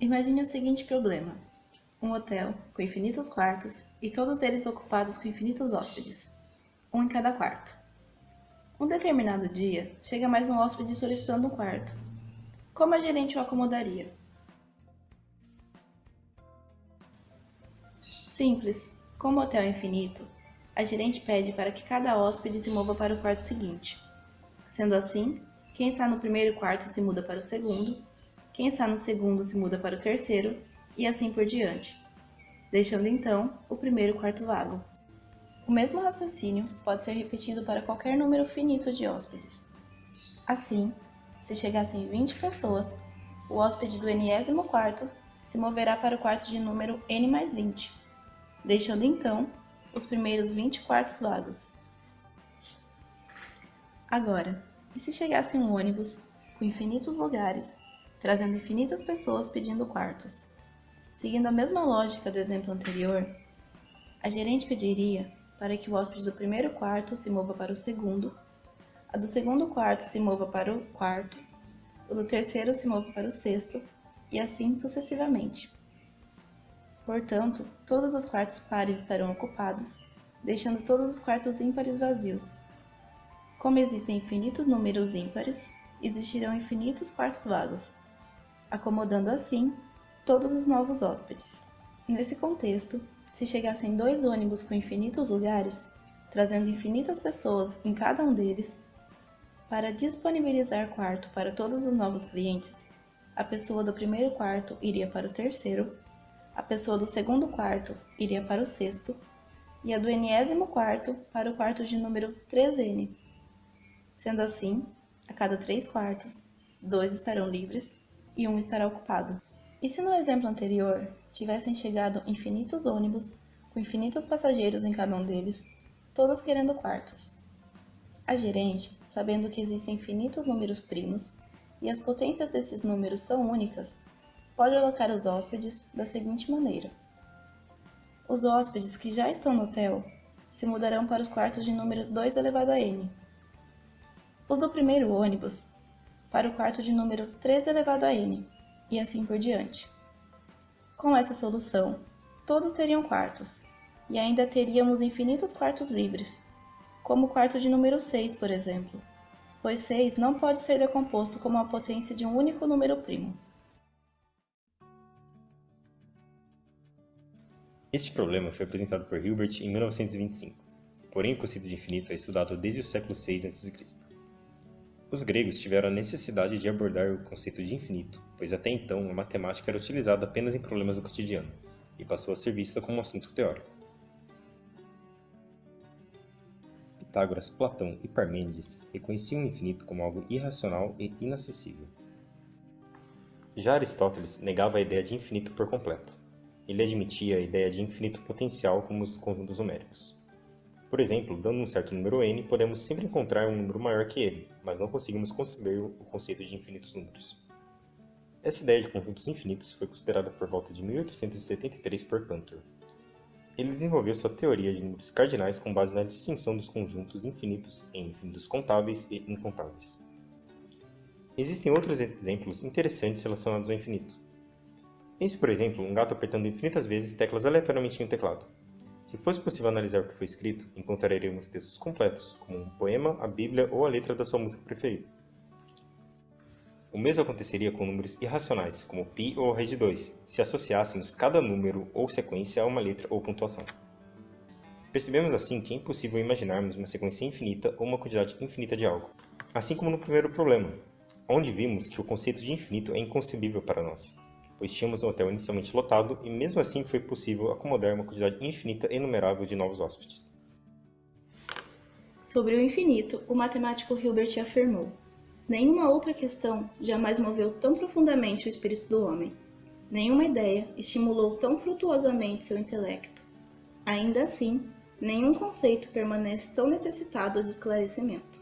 Imagine o seguinte problema: um hotel com infinitos quartos e todos eles ocupados com infinitos hóspedes, um em cada quarto. Um determinado dia, chega mais um hóspede solicitando um quarto. Como a gerente o acomodaria? Simples. Como o hotel é infinito, a gerente pede para que cada hóspede se mova para o quarto seguinte. Sendo assim, quem está no primeiro quarto se muda para o segundo, quem está no segundo se muda para o terceiro, e assim por diante, deixando então o primeiro quarto vago. O mesmo raciocínio pode ser repetido para qualquer número finito de hóspedes. Assim, se chegassem 20 pessoas, o hóspede do n°º quarto se moverá para o quarto de número n mais 20, deixando então os primeiros 20 quartos vagos. Agora, e se chegasse um ônibus com infinitos lugares, trazendo infinitas pessoas pedindo quartos? Seguindo a mesma lógica do exemplo anterior, a gerente pediria para que o hóspede do primeiro quarto se mova para o segundo, a do segundo quarto se mova para o quarto, o do terceiro se mova para o sexto, e assim sucessivamente. Portanto, todos os quartos pares estarão ocupados, deixando todos os quartos ímpares vazios. Como existem infinitos números ímpares, existirão infinitos quartos vagos, acomodando assim todos os novos hóspedes. Nesse contexto, se chegassem 2 ônibus com infinitos lugares, trazendo infinitas pessoas em cada um deles, para disponibilizar quarto para todos os novos clientes, a pessoa do primeiro quarto iria para o terceiro, a pessoa do segundo quarto iria para o sexto, e a do n°º quarto para o quarto de número 3n. Sendo assim, a cada 3 quartos, 2 estarão livres e 1 estará ocupado. E se no exemplo anterior tivessem chegado infinitos ônibus com infinitos passageiros em cada um deles, todos querendo quartos? A gerente, sabendo que existem infinitos números primos e as potências desses números são únicas, pode alocar os hóspedes da seguinte maneira: os hóspedes que já estão no hotel se mudarão para os quartos de número 2 elevado a n. Os do primeiro ônibus para o quarto de número 3 elevado a n, e assim por diante. Com essa solução, todos teriam quartos, e ainda teríamos infinitos quartos livres, como o quarto de número 6, por exemplo, pois 6 não pode ser decomposto como a potência de um único número primo. Este problema foi apresentado por Hilbert em 1925, porém o conceito de infinito é estudado desde o século VI a.C. Os gregos tiveram a necessidade de abordar o conceito de infinito, pois até então a matemática era utilizada apenas em problemas do cotidiano, e passou a ser vista como um assunto teórico. Pitágoras, Platão e Parmênides reconheciam o infinito como algo irracional e inacessível. Já Aristóteles negava a ideia de infinito por completo. Ele admitia a ideia de infinito potencial como os conjuntos numéricos. Por exemplo, dando um certo número n, podemos sempre encontrar um número maior que ele, mas não conseguimos conceber o conceito de infinitos números. Essa ideia de conjuntos infinitos foi considerada por volta de 1873 por Cantor. Ele desenvolveu sua teoria de números cardinais com base na distinção dos conjuntos infinitos em infinitos contáveis e incontáveis. Existem outros exemplos interessantes relacionados ao infinito. Pense, por exemplo, um gato apertando infinitas vezes teclas aleatoriamente em um teclado. Se fosse possível analisar o que foi escrito, encontraríamos textos completos, como um poema, a Bíblia ou a letra da sua música preferida. O mesmo aconteceria com números irracionais, como π ou raiz de 2, se associássemos cada número ou sequência a uma letra ou pontuação. Percebemos assim que é impossível imaginarmos uma sequência infinita ou uma quantidade infinita de algo. Assim como no primeiro problema, onde vimos que o conceito de infinito é inconcebível para nós, pois tínhamos um hotel inicialmente lotado e mesmo assim foi possível acomodar uma quantidade infinita e inumerável de novos hóspedes. Sobre o infinito, o matemático Hilbert afirmou: nenhuma outra questão jamais moveu tão profundamente o espírito do homem. Nenhuma ideia estimulou tão frutuosamente seu intelecto. Ainda assim, nenhum conceito permanece tão necessitado de esclarecimento.